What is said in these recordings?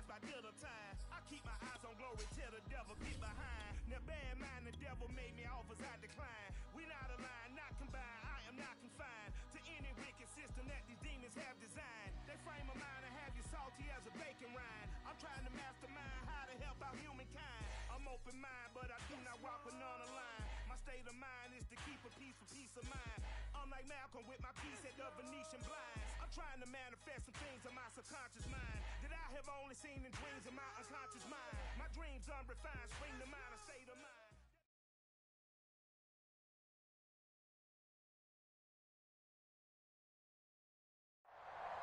past by dinner time. I keep my eyes on glory till the devil get behind. Now bad mind, the devil made me offers I decline. We not aligned, not combined, I am not confined to any wicked system that these demons have designed. They frame a mind and have you salty as a bacon rind. I'm trying to mastermind how to help out humankind. I'm open mind, but I do not walk with none aligned. My state of mind is to keep a peace for peace of mind. I'm like Malcolm with my piece at the Venetian blinds. I'm trying to manifest some things in my subconscious mind that I have only seen in dreams in my unconscious mind. My dreams unrefined, spring to mind, a state of mind.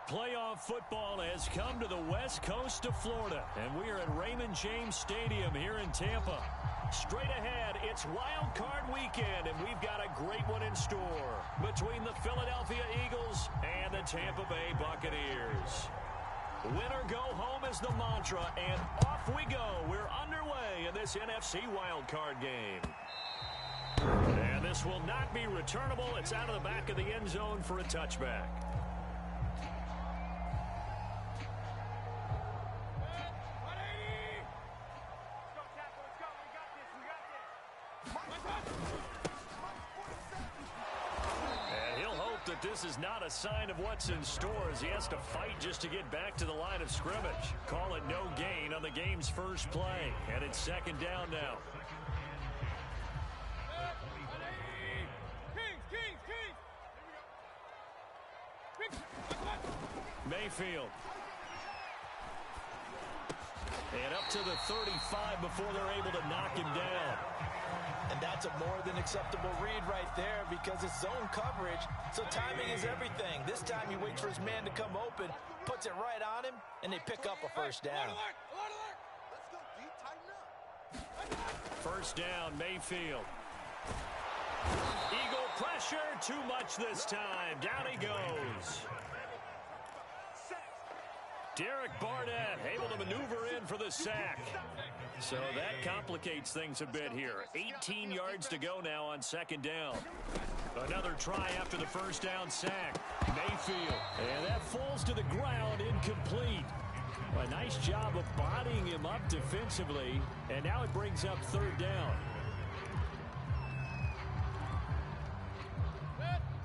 Playoff football has come to the west coast of Florida, and we are at Raymond James Stadium here in Tampa. Straight ahead, it's Wild Card Weekend, and we've got a great one in store between the Philadelphia Eagles and the Tampa Bay Buccaneers. Win or go home is the mantra, and off we go. We're underway in this NFC Wild Card game. And this will not be returnable. It's out of the back of the end zone for a touchback. This is not a sign of what's in store as he has to fight just to get back to the line of scrimmage. Call it no gain on the game's first play, and it's second down now. Mayfield. And up to the 35 before they're able to knock him down. And that's a more than acceptable read right there because it's zone coverage, so timing is everything. This time he waits for his man to come open, puts it right on him, and they pick up a first down. Let's go deep, tighten up. First down, Mayfield. Eagle pressure, too much this time. Down he goes. Derek Barnett able to maneuver in for the sack. So that complicates things a bit here. 18 yards to go now on second down. Another try after the first down sack. Mayfield. And that falls to the ground, incomplete. A nice job of bodying him up defensively. And now it brings up third down.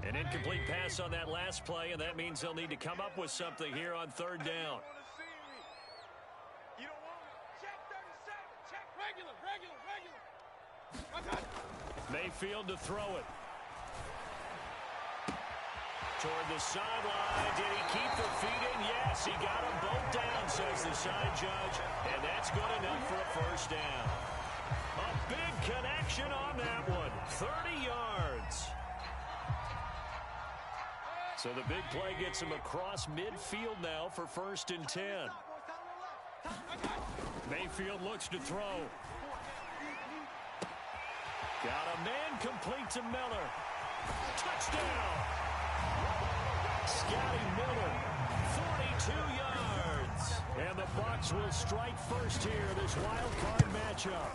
An incomplete pass on that last play, and that means they'll need to come up with something here on third down. Mayfield to throw it. Toward the sideline. Did he keep the feet in? Yes, he got them both down, says the side judge. And that's good enough for a first down. A big connection on that one. 30 yards. So the big play gets him across midfield now for 1st and 10. Mayfield looks to throw. Got a man complete to Miller. Touchdown! Scotty Miller, 42 yards. And the Bucs will strike first here, this wild card matchup.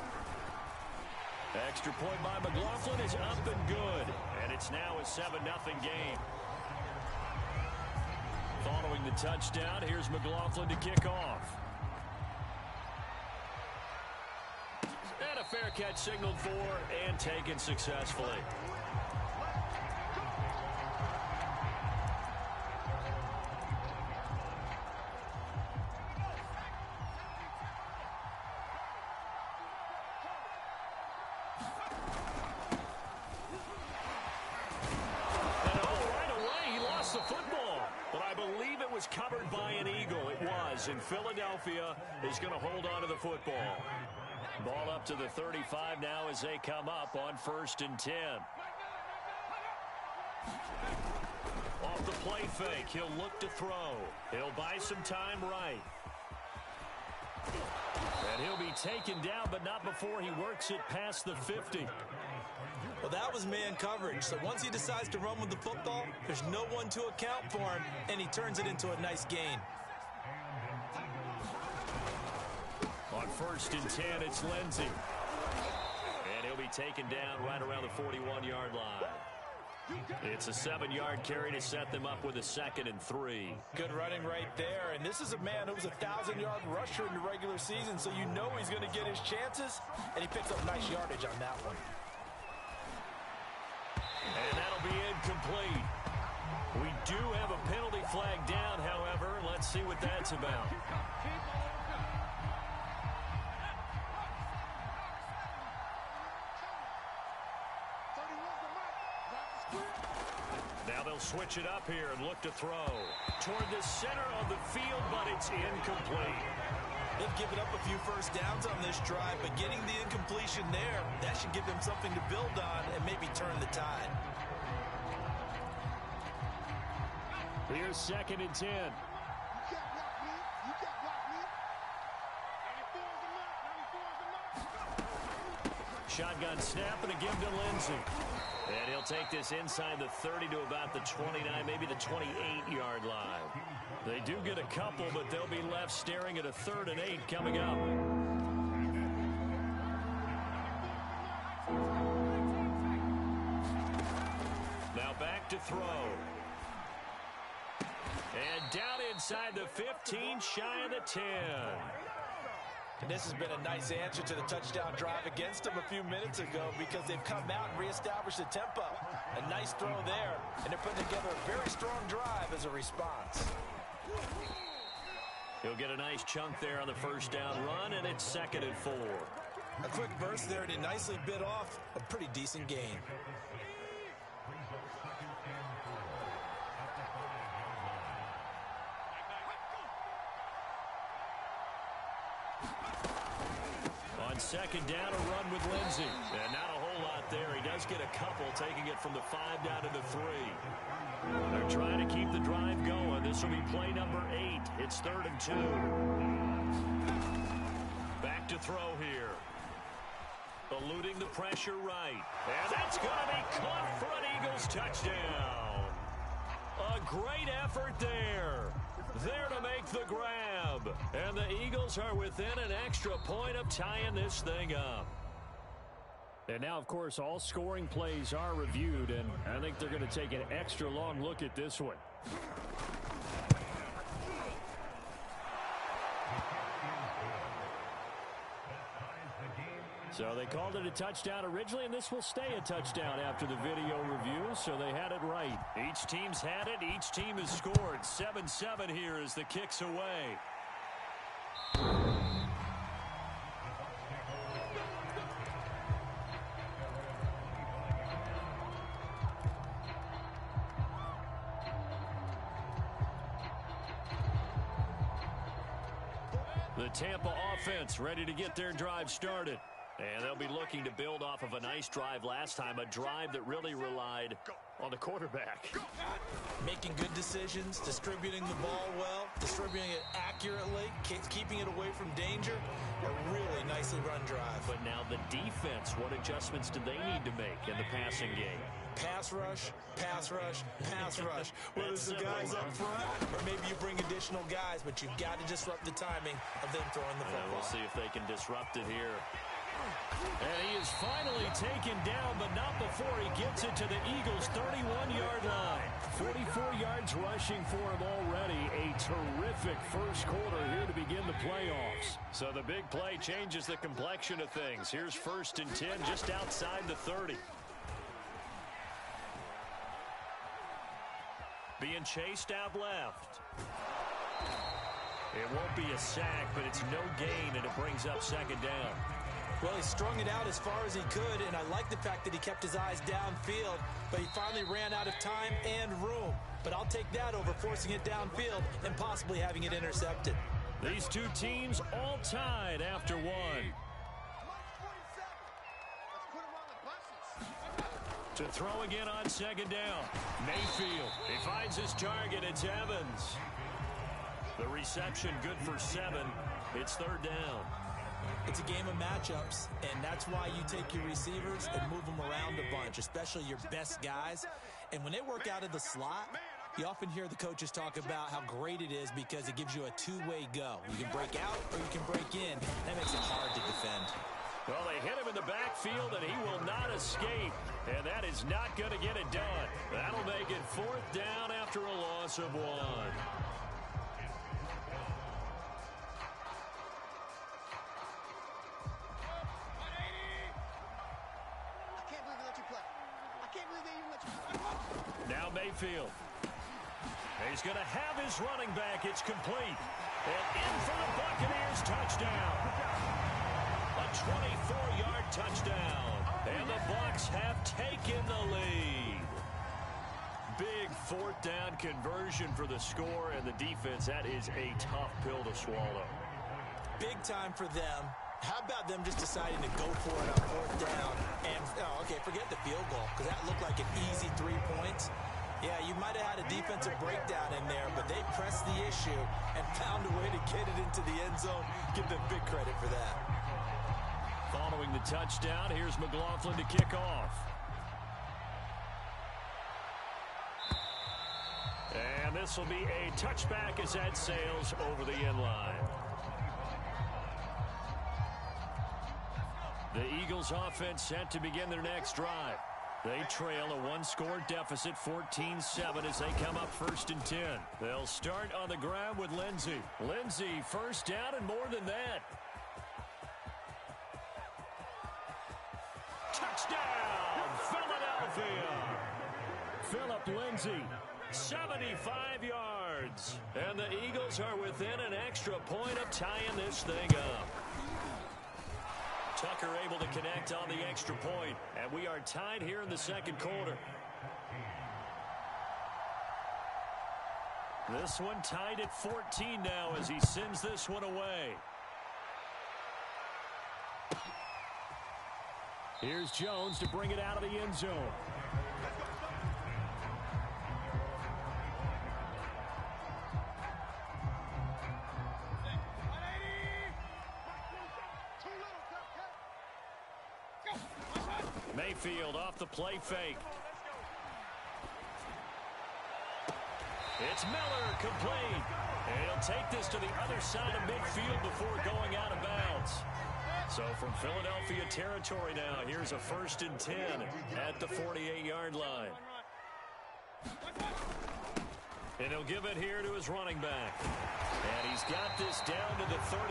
Extra point by McLaughlin is up and good. And it's now a 7-0 game. Following the touchdown, here's McLaughlin to kick off. And a fair catch signaled for and taken successfully. Covered by an Eagle. It was, and Philadelphia is going to hold on to the football. Ball up to the 35 now as they come up on 1st and 10. Off the play fake, he'll look to throw. He'll buy some time right. And he'll be taken down, but not before he works it past the 50. Well, that was man coverage. So once he decides to run with the football, there's no one to account for him, and he turns it into a nice gain. On 1st and 10, it's Lindsey. And he'll be taken down right around the 41-yard line. It's a 7-yard carry to set them up with a 2nd and 3. Good running right there. And this is a man who was a 1,000-yard rusher in the regular season, so you know he's going to get his chances. And he picks up nice yardage on that one. And that'll be incomplete. We do have a penalty flag down, however. Let's see what that's about. Now they'll switch it up here and look to throw toward the center of the field, but it's incomplete. They've given up a few first downs on this drive, but getting the incompletion there, that should give them something to build on and maybe turn the tide. Here's 2nd and 10. Shotgun snap and a give to Lindsey. And he'll take this inside the 30 to about the 29, maybe the 28-yard line. They do get a couple, but they'll be left staring at a 3rd and 8 coming up. Now back to throw. And down inside the 15, shy of the 10. And this has been a nice answer to the touchdown drive against them a few minutes ago because they've come out and reestablished the tempo. A nice throw there, and they're putting together a very strong drive as a response. He'll get a nice chunk there on the first down run, and it's 2nd and 4. A quick burst there, and he nicely bit off a pretty decent gain. On 2nd down, a run with Lindsey. And not a whole lot there. He does get a couple, taking it from the 5 down to the 3. They're trying to keep the drive going. This will be play number 8. It's 3rd and 2. Back to throw here. Eluding the pressure right. And that's going to be caught for an Eagles touchdown. A great effort there. There to make the grab. And the Eagles are within an extra point of tying this thing up. And now, of course, all scoring plays are reviewed, and I think they're going to take an extra long look at this one. So they called it a touchdown originally, and this will stay a touchdown after the video review, so they had it right. Each team's had it. Each team has scored. 7-7 here as the kick's away. The Tampa offense ready to get their drive started. And they'll be looking to build off of a nice drive last time, a drive that really relied on the quarterback. Making good decisions, distributing the ball well, distributing it accurately, keeping it away from danger. A really nicely run drive. But now the defense, what adjustments do they need to make in the passing game? Pass rush, pass rush, pass rush. Whether it's the guys up front or maybe you bring additional guys, but you've got to disrupt the timing of them throwing the football. We'll see if they can disrupt it here. And he is finally taken down, but not before he gets it to the Eagles' 31-yard line. 44 yards rushing for him already. A terrific first quarter here to begin the playoffs. So the big play changes the complexion of things. Here's 1st and 10 just outside the 30. Being chased out left. It won't be a sack, but it's no gain, and it brings up 2nd down. Well, he strung it out as far as he could, and I like the fact that he kept his eyes downfield, but he finally ran out of time and room. But I'll take that over forcing it downfield and possibly having it intercepted. These two teams all tied after one. To throw again on 2nd down. Mayfield, he finds his target. It's Evans. The reception good for 7. It's 3rd down. It's a game of matchups, and that's why you take your receivers and move them around a bunch, especially your best guys. And when they work out of the slot, you often hear the coaches talk about how great it is because it gives you a two-way go. You can break out or you can break in. That makes it hard to defend. Well, they hit him in the backfield, and he will not escape. And that is not going to get it done. That'll make it 4th down after a loss of 1. Now Mayfield. He's going to have his running back. It's complete. And in for the Buccaneers touchdown. A 24-yard touchdown. And the Bucs have taken the lead. Big 4th down conversion for the score and the defense. That is a tough pill to swallow. Big time for them. How about them just deciding to go for it on 4th down? And, okay, forget the field goal, because that looked like an easy 3 points. Yeah, you might have had a defensive breakdown in there, but they pressed the issue and found a way to get it into the end zone. Give them big credit for that. Following the touchdown, here's McLaughlin to kick off. And this will be a touchback as that sails over the end line. The Eagles offense set to begin their next drive. They trail a 1-score deficit, 14-7, as they come up 1st and 10. They'll start on the ground with Lindsey. Lindsey, 1st down and more than that. Touchdown, Philadelphia! Phillip Lindsey, 75 yards. And the Eagles are within an extra point of tying this thing up. Tucker able to connect on the extra point, and we are tied here in the 2nd quarter. This one tied at 14 now as he sends this one away. Here's Jones to bring it out of the end zone. Mayfield off the play fake. It's Miller complete. And he'll take this to the other side of midfield before going out of bounds. So from Philadelphia territory now, here's a 1st and 10 at the 48-yard line. And he'll give it here to his running back. And he's got this down to the 35.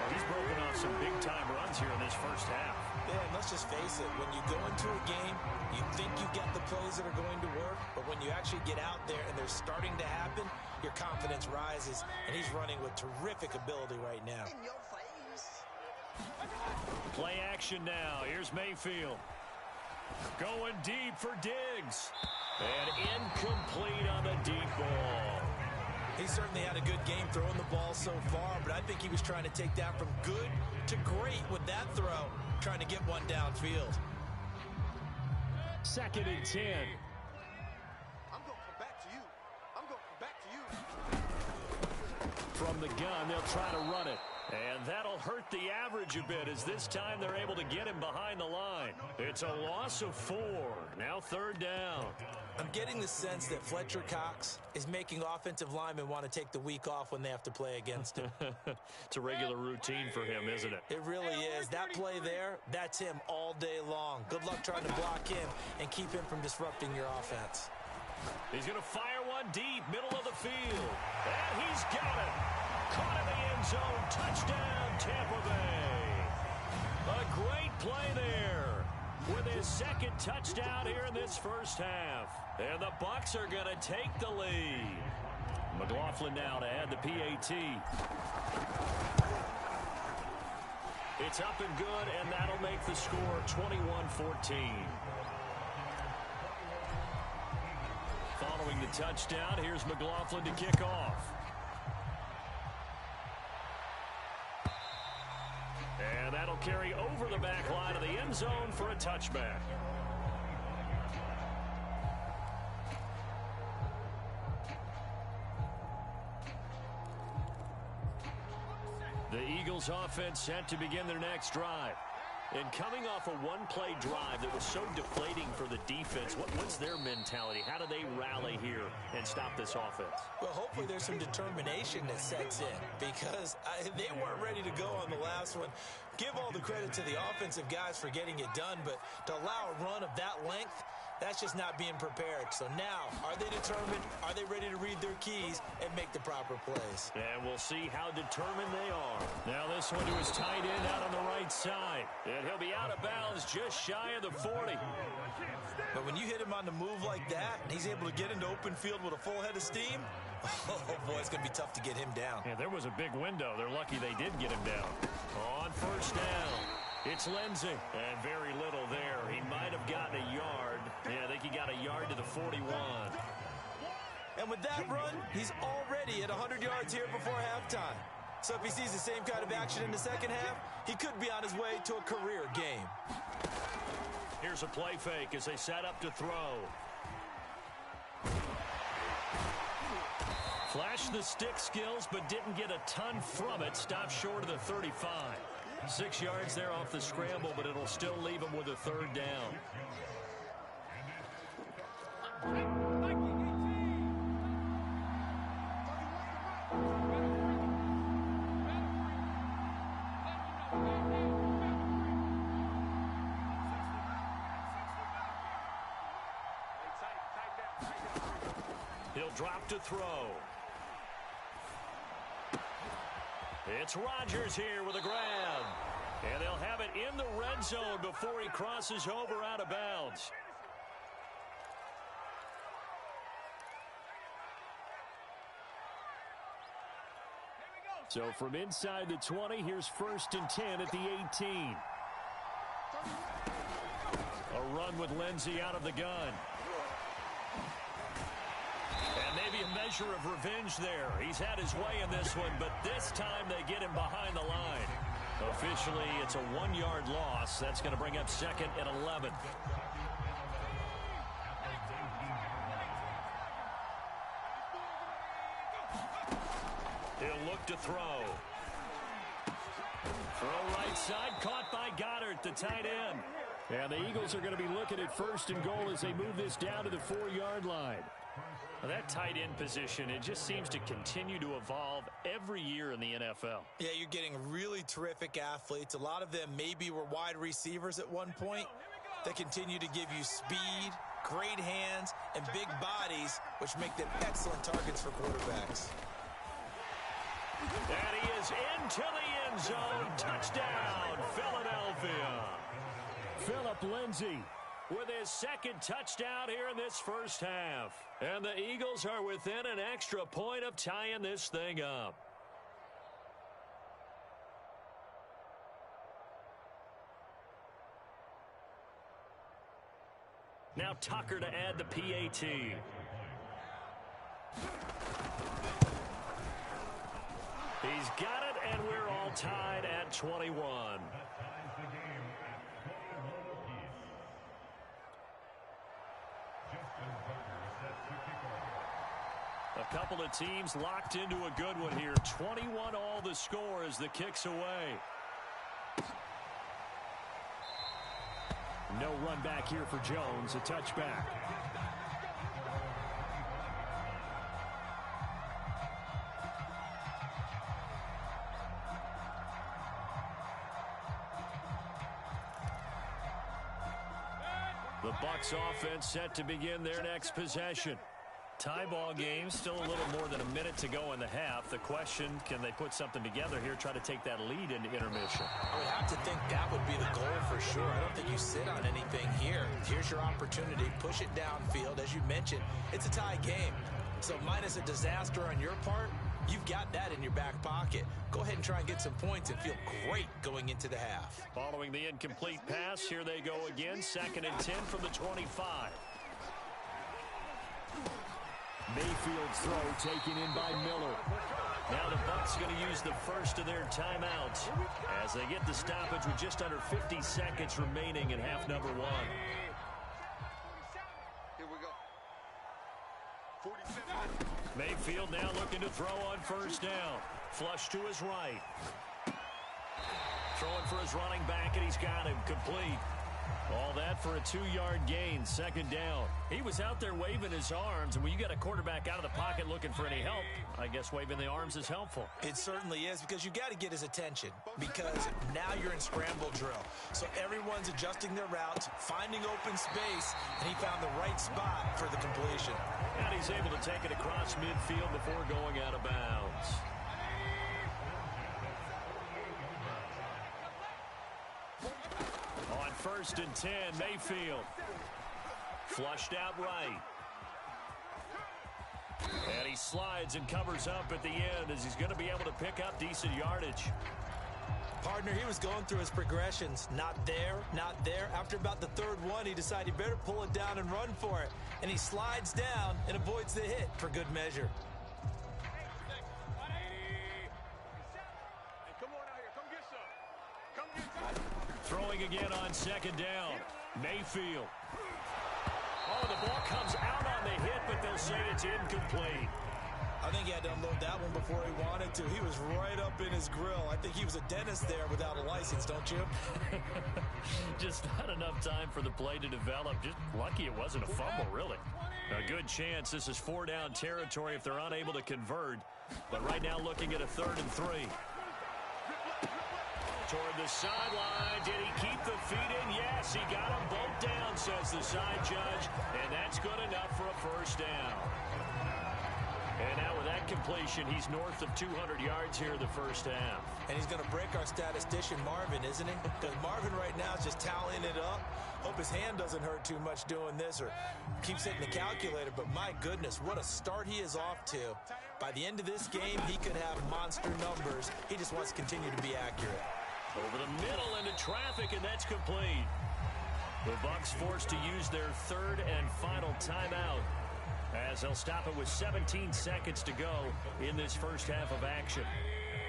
Well, he's broken off some big-time runs here in this 1st half. Yeah, and let's just face it. When you go into a game, you think you get the plays that are going to work, but when you actually get out there and they're starting to happen, your confidence rises, and he's running with terrific ability right now. In your face. Play action now. Here's Mayfield. Going deep for Diggs. And incomplete on the deep ball. He certainly had a good game throwing the ball so far, but I think he was trying to take that from good to great with that throw, trying to get one downfield. 2nd and 10. I'm going to come back to you. I'm going to come back to you. From the gun, they'll try to run it. And that'll hurt the average a bit as this time they're able to get him behind the line. It's a loss of 4. Now 3rd down. I'm getting the sense that Fletcher Cox is making offensive linemen want to take the week off when they have to play against him. It's a regular routine for him, isn't it? It really is. That play there, that's him all day long. Good luck trying to block him and keep him from disrupting your offense. He's going to fire one deep, middle of the field. And he's got it. Caught in the end zone. Touchdown, Tampa Bay. A great play there with his 2nd touchdown here in this 1st half. And the Bucs are going to take the lead. McLaughlin now to add the PAT. It's up and good, and that'll make the score 21-14. Following the touchdown, here's McLaughlin to kick off. And that'll carry over the back line of the end zone for a touchback. The Eagles offense set to begin their next drive. And coming off a one-play drive that was so deflating for the defense, what's their mentality? How do they rally here and stop this offense? Well, hopefully there's some determination that sets in because they weren't ready to go on the last one. Give all the credit to the offensive guys for getting it done, but to allow a run of that length, that's just not being prepared. So now, are they determined? Are they ready to read their keys and make the proper plays? And we'll see how determined they are. Now this one to his tight end out on the right side. And he'll be out of bounds just shy of the 40. But when you hit him on the move like that, and he's able to get into open field with a full head of steam, oh boy, it's going to be tough to get him down. Yeah, there was a big window. They're lucky they did get him down. On first down, it's Lindsey. And very little there. He might have gotten a yard. Yeah, I think he got a yard to the 41. And with that run, he's already at 100 yards here before halftime. So if he sees the same kind of action in the second half, he could be on his way to a career game. Here's a play fake as they set up to throw. Flashed the stick skills, but didn't get a ton from it. Stopped short of the 35. 6 yards there off the scramble, but it'll still leave him with a third down. He'll drop to throw. It's Rodgers here with a grab. And they'll have it in the red zone before he crosses over out of bounds. So from inside the 20, here's 1st and 10 at the 18. A run with Lindsey out of the gun. And maybe a measure of revenge there. He's had his way in this one, but this time they get him behind the line. Officially, it's a 1-yard loss. That's going to bring up 2nd and 11. He'll look to throw. Throw right side, caught by Goddard, the tight end. And the Eagles are going to be looking at 1st and goal as they move this down to the 4-yard line. Well, that tight end position, it just seems to continue to evolve every year in the NFL. Yeah, you're getting really terrific athletes. A lot of them maybe were wide receivers at one point. They continue to give you speed, great hands, and big bodies, which make them excellent targets for quarterbacks. And he is into the end zone. Touchdown, Philadelphia. Phillip Lindsay with his 2nd touchdown here in this first half. And the Eagles are within an extra point of tying this thing up. Now Tucker to add the PAT. He's got it, and we're all tied at 21. A couple of teams locked into a good one here. 21 all the score as the kick's away. No run back here for Jones. A touchback. The Bucs offense set to begin their next possession. Tie ball game, still a little more than a minute to go in the half. The question, can they put something together here, try to take that lead into intermission? I would have to think that would be the goal for sure. I don't think you sit on anything here. Here's your opportunity. Push it downfield. As you mentioned, it's a tie game. So minus a disaster on your part, you've got that in your back pocket. Go ahead and try and get some points and feel great going into the half. Following the incomplete pass, here they go again. 2nd and 10 from the 25. Mayfield's throw taken in by Miller. Now the Bucs going to use the first of their timeouts as they get the stoppage with just under 50 seconds remaining in half number 1. Here we go. 47. Mayfield now looking to throw on first down. Flush to his right. Throwing for his running back, and he's got him complete. All that for a 2-yard gain, second down. He was out there waving his arms, and when you got a quarterback out of the pocket looking for any help, I guess waving the arms is helpful. It certainly is, because you got to get his attention, because now you're in scramble drill. So everyone's adjusting their routes, finding open space, and he found the right spot for the completion. And he's able to take it across midfield before going out of bounds. On 1st and 10, Mayfield. Flushed out right. And he slides and covers up at the end as he's going to be able to pick up decent yardage. Partner, he was going through his progressions. Not there, not there. After about the 3rd one, he decided he better pull it down and run for it. And he slides down and avoids the hit for good measure. Throwing again on 2nd down. Mayfield. Oh, the ball comes out on the hit, but they'll say it's incomplete. I think he had to unload that one before he wanted to. He was right up in his grill. I think he was a dentist there without a license, don't you? Just not enough time for the play to develop. Just lucky it wasn't a fumble, really. A good chance this is 4-down territory if they're unable to convert. But right now looking at a 3rd and 3. Toward the sideline. Did he keep the feet in? Yes, he got them both down, says the side judge. And that's good enough for a 1st down. And now with that completion, he's north of 200 yards here in the 1st half. And he's going to break our statistician, Marvin, isn't he? Because Marvin right now is just tallying it up. Hope his hand doesn't hurt too much doing this or keeps hitting the calculator. But my goodness, what a start he is off to. By the end of this game, he could have monster numbers. He just wants to continue to be accurate. Over the middle into traffic, and that's complete. The Bucs forced to use their 3rd and final timeout as they'll stop it with 17 seconds to go in this 1st half of action.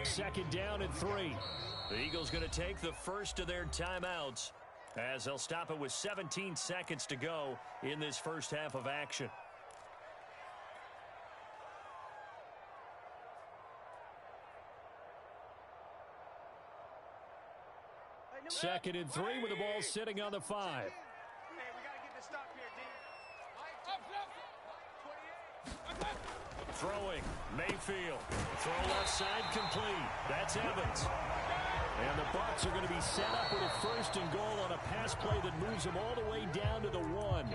2nd down and 3. The Eagles going to take the first of their timeouts as they'll stop it with 17 seconds to go in this 1st half of action. Second and 3 with the ball sitting on the 5. Hey, we got to get this stop here, D. Throwing, Mayfield. Throw left side complete. That's Evans. And the Bucs are going to be set up with a 1st and goal on a pass play that moves them all the way down to the 1.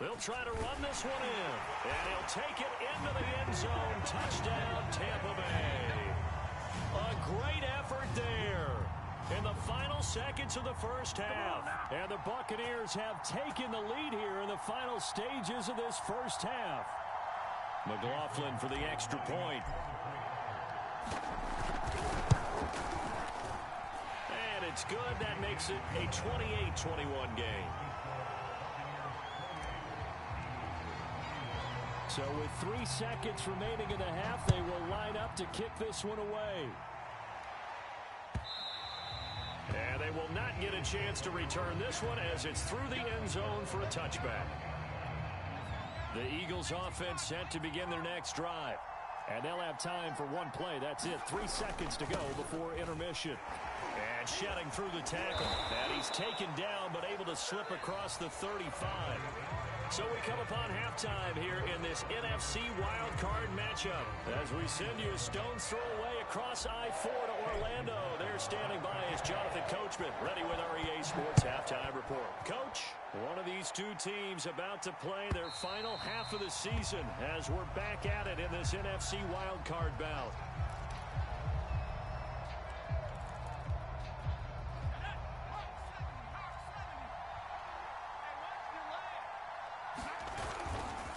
They'll try to run this one in, and he'll take it into the end zone. Touchdown, Tampa Bay. A great effort there in the final seconds of the 1st half. And the Buccaneers have taken the lead here in the final stages of this 1st half. McLaughlin for the extra point. And it's good. That makes it a 28-21 game. So with 3 seconds remaining in the half, they will line up to kick this one away. And they will not get a chance to return this one as it's through the end zone for a touchback. The Eagles offense set to begin their next drive. And they'll have time for one play. That's it. 3 seconds to go before intermission. And shedding through the tackle. And he's taken down but able to slip across the 35. So we come upon halftime here in this NFC wildcard matchup as we send you a stone's throw away across I-4 to Orlando. There standing by is Jonathan Coachman, ready with our EA Sports Halftime Report. Coach, one of these two teams about to play their final half of the season as we're back at it in this NFC wildcard bout.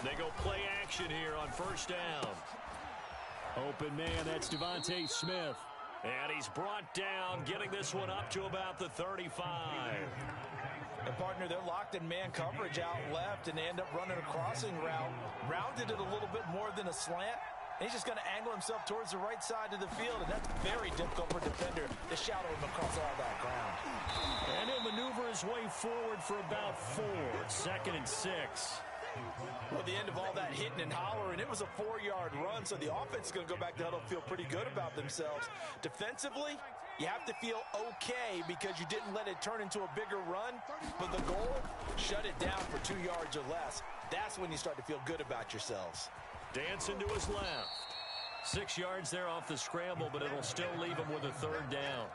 They go play action here on 1st down. Open man, that's Devontae Smith. And he's brought down, getting this one up to about the 35. And, partner, they're locked in man coverage out left, and they end up running a crossing route. Rounded it a little bit more than a slant. And he's just going to angle himself towards the right side of the field, and that's very difficult for a defender to shadow him across all that ground. And he'll maneuver his way forward for about 4. 2nd and 6. Well, the end of all that hitting and hollering, it was a 4-yard run, so the offense is going to go back to huddle, feel pretty good about themselves. Defensively, you have to feel okay because you didn't let it turn into a bigger run, but the goal, shut it down for 2 yards or less. That's when you start to feel good about yourselves. Dancing to his left. 6 yards there off the scramble, but it'll still leave him with a 3rd down.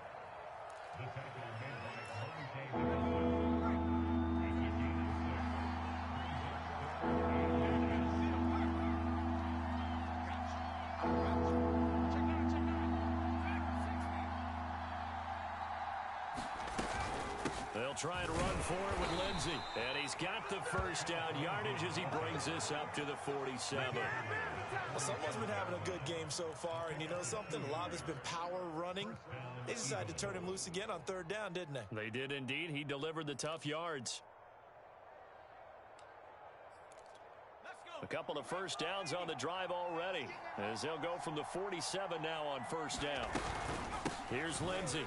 They'll try and run for it with Lindsey. And he's got the 1st down yardage as he brings this up to the 47. Well, someone's been having a good game so far, and you know something? A lot of it's been power running. They decided to turn him loose again on 3rd down, didn't they? They did indeed. He delivered the tough yards. A couple of 1st downs on the drive already, as they'll go from the 47 now on 1st down. Here's Lindsey.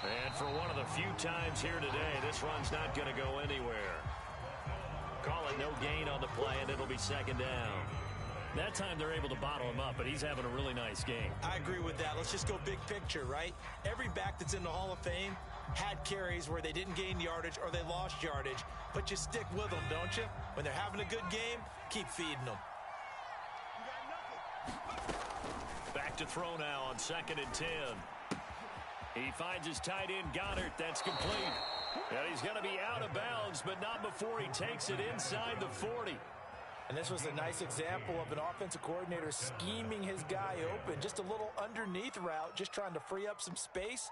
And for one of the few times here today, this run's not going to go anywhere. Call it no gain on the play, and it'll be 2nd down. That time they're able to bottle him up, but he's having a really nice game. I agree with that. Let's just go big picture, right? Every back that's in the Hall of Fame had carries where they didn't gain yardage or they lost yardage, but you stick with them, don't you? When they're having a good game, keep feeding them. Back to throw now on 2nd and 10. He finds his tight end, Goddard. That's complete. And he's going to be out of bounds, but not before he takes it inside the 40. And this was a nice example of an offensive coordinator scheming his guy open. Just a little underneath route, just trying to free up some space,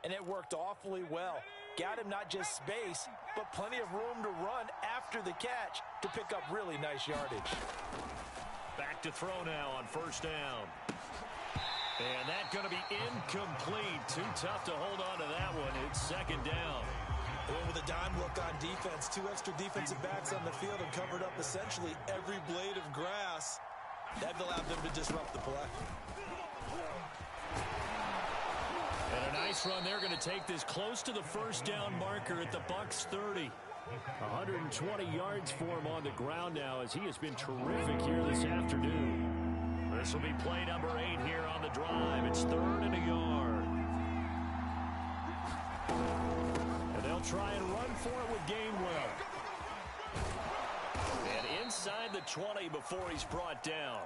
and it worked awfully well. Got him not just space, but plenty of room to run after the catch to pick up really nice yardage. Back to throw now on 1st down. And that's going to be incomplete. Too tough to hold on to that one. It's 2nd down. And with a dime look on defense, 2 extra defensive backs on the field and covered up essentially every blade of grass. That allowed them to disrupt the play. And a nice run. They're going to take this close to the 1st down marker at the Bucs 30. 120 yards for him on the ground now as he has been terrific here this afternoon. This will be play number 8 here on the drive. It's 3rd and a yard. And they'll try and run for it with Gainwell. And inside the 20 before he's brought down.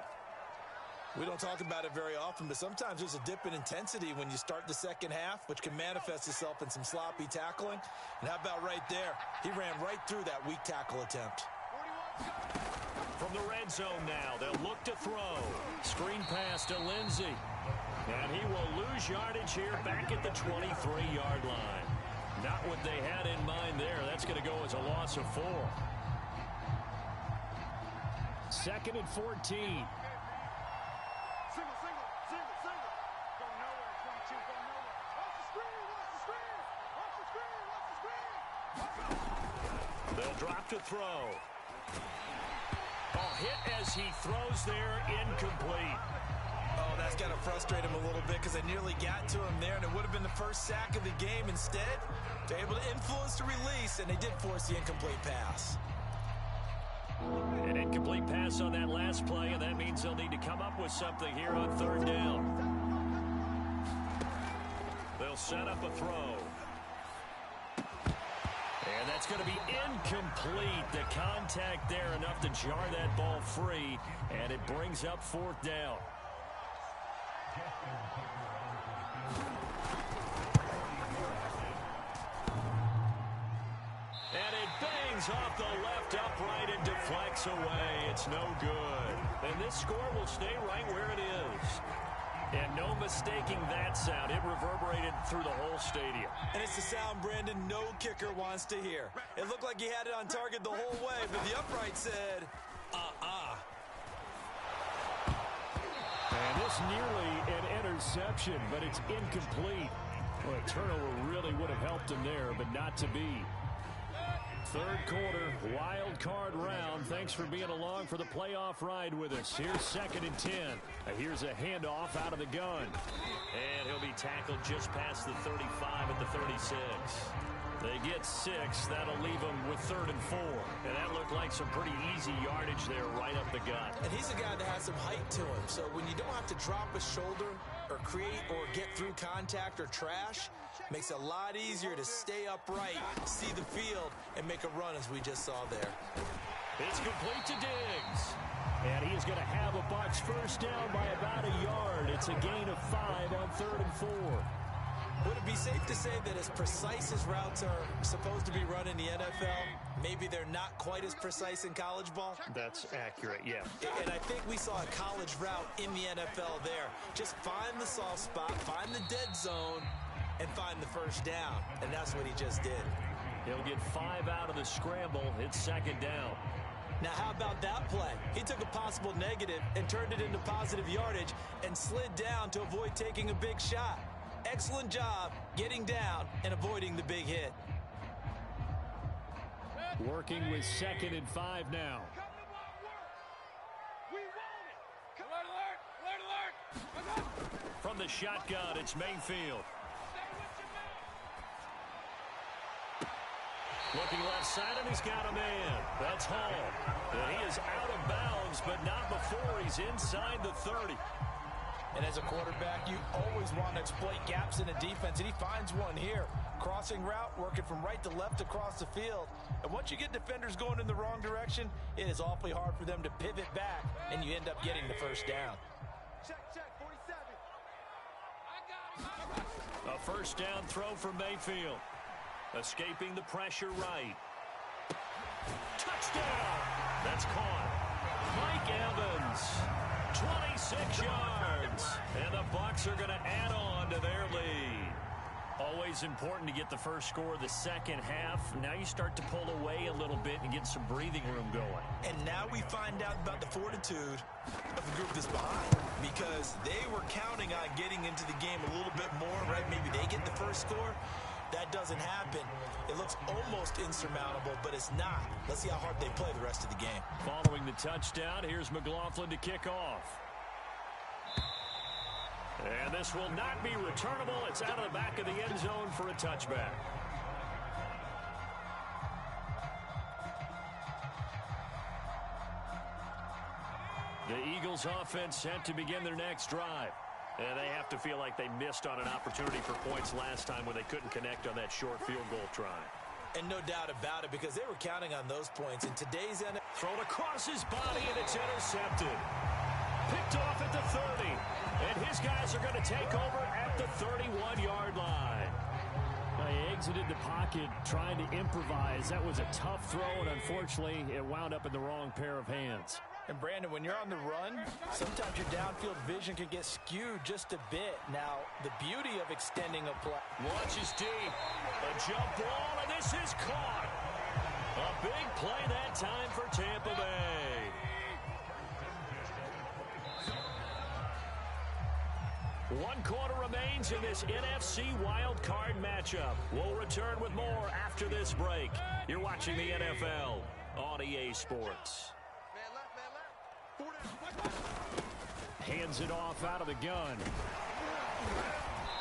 We don't talk about it very often, but sometimes there's a dip in intensity when you start the 2nd half, which can manifest itself in some sloppy tackling. And how about right there? He ran right through that weak tackle attempt. From the red zone now, they'll look to throw. Screen pass to Lindsey. And he will lose yardage here back at the 23-yard line. Not what they had in mind there. That's going to go as a loss of 4. 2nd and 14. They'll drop to throw. Hit as he throws there, incomplete. Oh, that's got to frustrate him a little bit because they nearly got to him there, and it would have been the first sack of the game. Instead, they're able to influence the release, and they did force the incomplete pass. An incomplete pass on that last play, and that means they'll need to come up with something here on 3rd down. They'll set up a throw. And that's going to be incomplete. The contact there enough to jar that ball free, and it brings up 4th down. And it bangs off the left upright and deflects away. It's no good. And this score will stay right where it is. And no mistaking that sound. It reverberated through the whole stadium. And it's the sound, Brandon, no kicker wants to hear. It looked like he had it on target the whole way, but the upright said, And this nearly an interception, but it's incomplete. Well, a turnover really really would have helped him there, but not to be. Third quarter, wild card round. Thanks for being along for the playoff ride with us. Here's 2nd and 10. Here's a handoff out of the gun. And he'll be tackled just past the 35 at the 36. They get 6. That'll leave them with 3rd and 4. And that looked like some pretty easy yardage there right up the gut. And he's a guy that has some height to him. So when you don't have to drop a shoulder or create or get through contact or trash, makes it a lot easier to stay upright, see the field, and make a run as we just saw there. It's complete to Diggs. And he is going to have a Bucs first down by about a yard. It's a gain of 5 on 3rd and 4. Would it be safe to say that as precise as routes are supposed to be run in the NFL, maybe they're not quite as precise in college ball? That's accurate, yeah. And I think we saw a college route in the NFL there. Just find the soft spot, find the dead zone, and find the first down. And that's what he just did. He'll get 5 out of the scramble. It's 2nd down. Now, how about that play? He took a possible negative and turned it into positive yardage and slid down to avoid taking a big shot. Excellent job getting down and avoiding the big hit. Working with 2nd and 5 now. From the shotgun, it's Mayfield. Looking left side, and he's got a man. That's Hall. And he is out of bounds, but not before he's inside the 30. And as a quarterback, you always want to exploit gaps in a defense, and he finds one here. Crossing route, working from right to left across the field. And once you get defenders going in the wrong direction, it is awfully hard for them to pivot back, and you end up getting the first down. Check, 47. A first down throw for Mayfield. Escaping the pressure right. Touchdown! That's caught. Mike Evans. 26 yards. And the Bucs are going to add on to their lead. Always important to get the first score of the second half. Now you start to pull away a little bit and get some breathing room going. And now we find out about the fortitude of the group that's behind, because they were counting on getting into the game a little bit more, right? Maybe they get the first score. That doesn't happen. It looks almost insurmountable, but it's not. Let's see how hard they play the rest of the game. Following the touchdown, here's McLaughlin to kick off. And this will not be returnable. It's out of the back of the end zone for a touchback. The Eagles offense set to begin their next drive. And they have to feel like they missed on an opportunity for points last time when they couldn't connect on that short field goal try. And no doubt about it, because they were counting on those points. In today's NFL, thrown across his body, and it's intercepted. Picked off at the 30. And his guys are going to take over at the 31-yard line. He exited the pocket trying to improvise. That was a tough throw, and unfortunately, it wound up in the wrong pair of hands. And Brandon, when you're on the run, sometimes your downfield vision can get skewed just a bit. Now, the beauty of extending a play. Launches deep. A jump ball, and this is caught. A big play that time for Tampa Bay. One quarter remains in this NFC wild card matchup. We'll return with more after this break. You're watching the NFL on EA Sports. Hands it off out of the gun.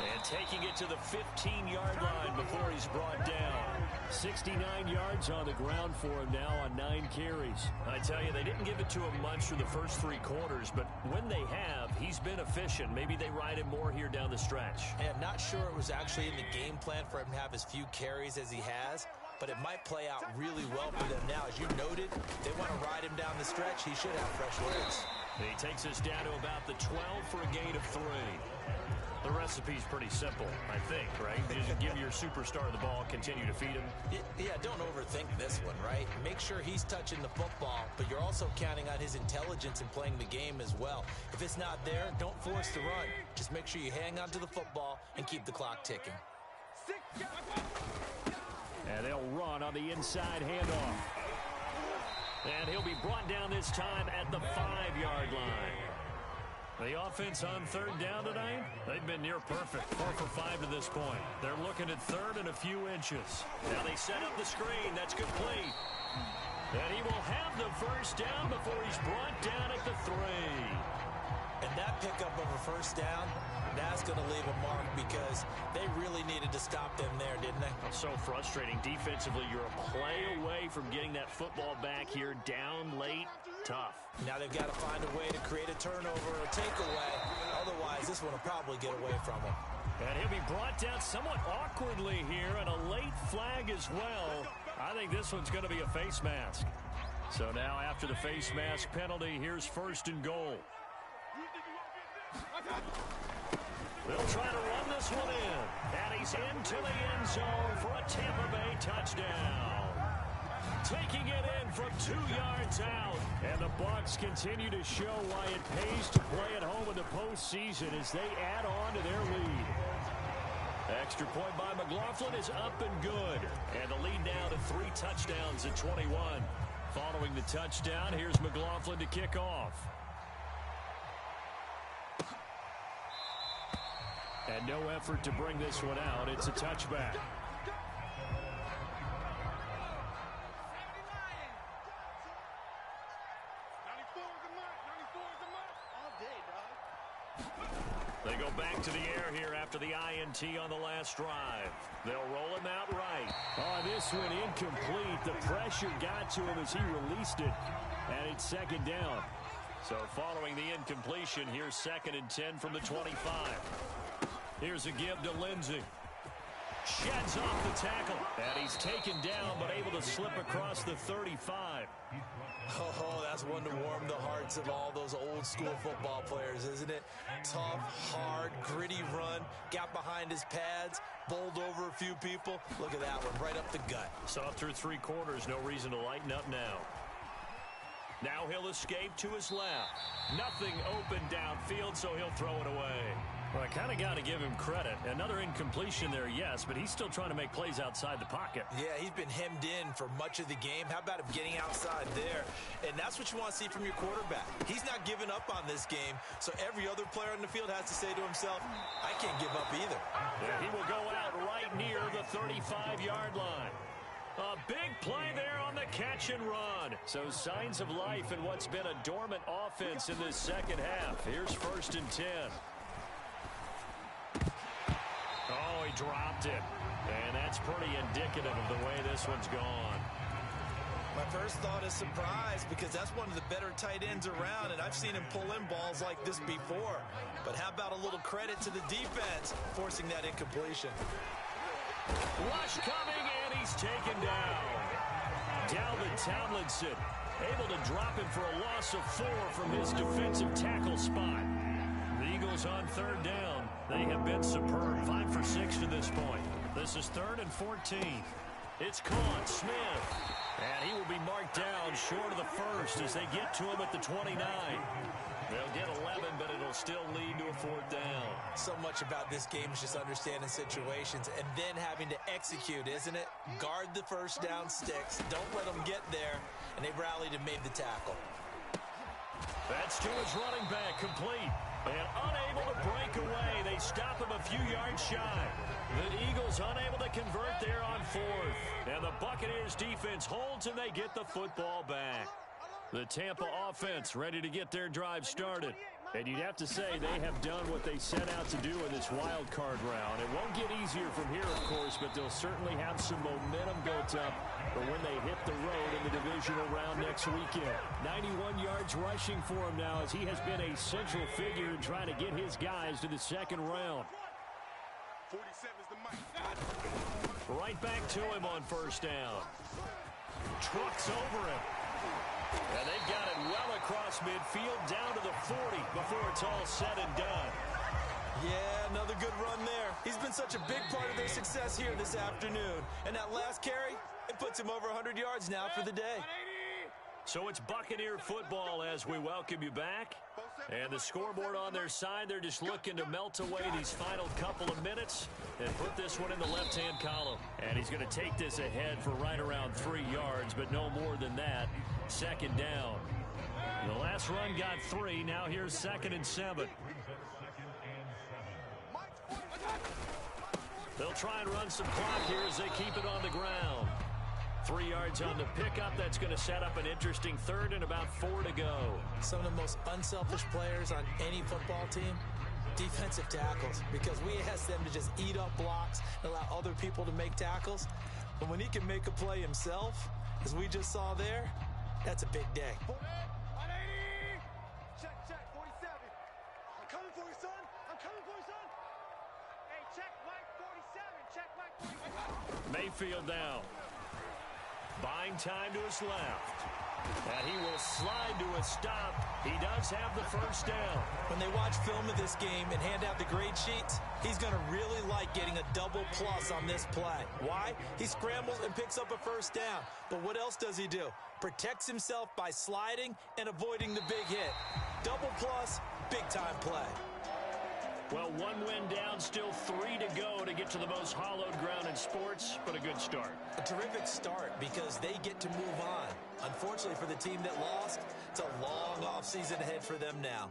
And taking it to the 15-yard line before he's brought down. 69 yards on the ground for him now on 9 carries. I tell you, they didn't give it to him much through the first 3 quarters, but when they have, he's been efficient. Maybe they ride him more here down the stretch. And I'm not sure it was actually in the game plan for him to have as few carries as he has, but it might play out really well for them now. As you noted, they want to ride him down the stretch. He should have fresh legs. He takes us down to about the 12 for a gain of 3. The recipe's pretty simple, I think, right? You just give your superstar the ball, continue to feed him. Yeah, don't overthink this one, right? Make sure he's touching the football, but you're also counting on his intelligence in playing the game as well. If it's not there, don't force the run. Just make sure you hang on to the football and keep the clock ticking. And they'll run on the inside handoff. And he'll be brought down this time at the 5-yard line. The offense on third down tonight, they've been near perfect. 4 for 5 to this point. They're looking at third and a few inches. Now they set up the screen. That's complete. And he will have the first down before he's brought down at the 3. And that pickup of a first down, that's going to leave a mark because they really needed to stop them there, didn't they? So frustrating. Defensively, you're a play away from getting that football back here down late. Tough. Now they've got to find a way to create a turnover or takeaway. Otherwise, this one will probably get away from them. And he'll be brought down somewhat awkwardly here, and a late flag as well. I think this one's going to be a face mask. So now after the face mask penalty, here's first and goal. They'll try to run this one in. And he's into the end zone for a Tampa Bay touchdown. Taking it in from 2 yards out. And the Bucs continue to show why it pays to play at home in the postseason as they add on to their lead. Extra point by McLaughlin is up and good. And the lead now to 3 touchdowns at 21. Following the touchdown, here's McLaughlin to kick off. And no effort to bring this one out. It's a touchback. They go back to the air here after the INT on the last drive. They'll roll him out right. Oh, this one incomplete. The pressure got to him as he released it. And it's second down. So following the incompletion, here's 2nd and 10 from the 25. Here's a give to Lindsey. Sheds off the tackle. And he's taken down, but able to slip across the 35. Oh, that's one to warm the hearts of all those old school football players, isn't it? Tough, hard, gritty run. Got behind his pads, bowled over a few people. Look at that one, right up the gut. Saw through 3 quarters, no reason to lighten up now. Now he'll escape to his left. Nothing open downfield, so he'll throw it away. Well, I kind of got to give him credit. Another incompletion there, yes, but he's still trying to make plays outside the pocket. Yeah, he's been hemmed in for much of the game. How about him getting outside there? And that's what you want to see from your quarterback. He's not giving up on this game, so every other player on the field has to say to himself, I can't give up either. Yeah, he will go out right near the 35-yard line. A big play there on the catch and run. So signs of life in what's been a dormant offense in this second half. Here's 1st and 10. Oh, he dropped it. And that's pretty indicative of the way this one's gone. My first thought is surprise because that's one of the better tight ends around, and I've seen him pull in balls like this before. But how about a little credit to the defense forcing that incompletion? Rush coming, and he's taken down. Dalvin Tomlinson able to drop him for a loss of 4 from his defensive tackle spot. The Eagles on 3rd down. They have been superb. 5 for 6 to this point. This is 3rd and 14. It's caught. Smith. And he will be marked down short of the first as they get to him at the 29. They'll get 11, but it'll still lead to a 4th down. So much about this game is just understanding situations and then having to execute, isn't it? Guard the first down sticks. Don't let them get there. And they rallied and made the tackle. That's to his running back, complete. And unable to break away. They stop him a few yards shy. The Eagles unable to convert there on 4th. And the Buccaneers defense holds and they get the football back. The Tampa offense ready to get their drive started. And you'd have to say they have done what they set out to do in this wild card round. It won't get easier from here, of course, but they'll certainly have some momentum built up for when they hit the road in the divisional round next weekend. 91 yards rushing for him now as he has been a central figure in trying to get his guys to the 2nd round. 47's the mic. Right back to him on 1st down. Trucks over him. And they've got it well across midfield down to the 40 before it's all said and done. Yeah, another good run there. He's been such a big part of their success here this afternoon. And that last carry, it puts him over 100 yards now for the day. So it's Buccaneer football as we welcome you back. And the scoreboard on their side, they're just looking to melt away these final couple of minutes and put this one in the left-hand column. And he's going to take this ahead for right around 3 yards, but no more than that. Second down. The last run got 3. Now here's 2nd and 7. They'll try and run some clock here as they keep it on the ground. 3 yards on the pickup. That's going to set up an interesting 3rd and about 4 to go. Some of the most unselfish players on any football team, defensive tackles, because we ask them to just eat up blocks and allow other people to make tackles. But when he can make a play himself, as we just saw there, that's a big day. 180! Check, 47. I'm coming for you, son. I'm coming for you, son. Hey, check, Mike 47. Check, Mike 47. Mayfield down. Buying time to his left. And he will slide to a stop. He does have the first down. When they watch film of this game and hand out the grade sheets, he's going to really like getting a double plus on this play. Why? He scrambles and picks up a first down. But what else does he do? Protects himself by sliding and avoiding the big hit. Double plus, big-time play. Well, 1 win down, still 3 to go to get to the most hallowed ground in sports, but a good start. A terrific start because they get to move on. Unfortunately for the team that lost, it's a long offseason ahead for them now.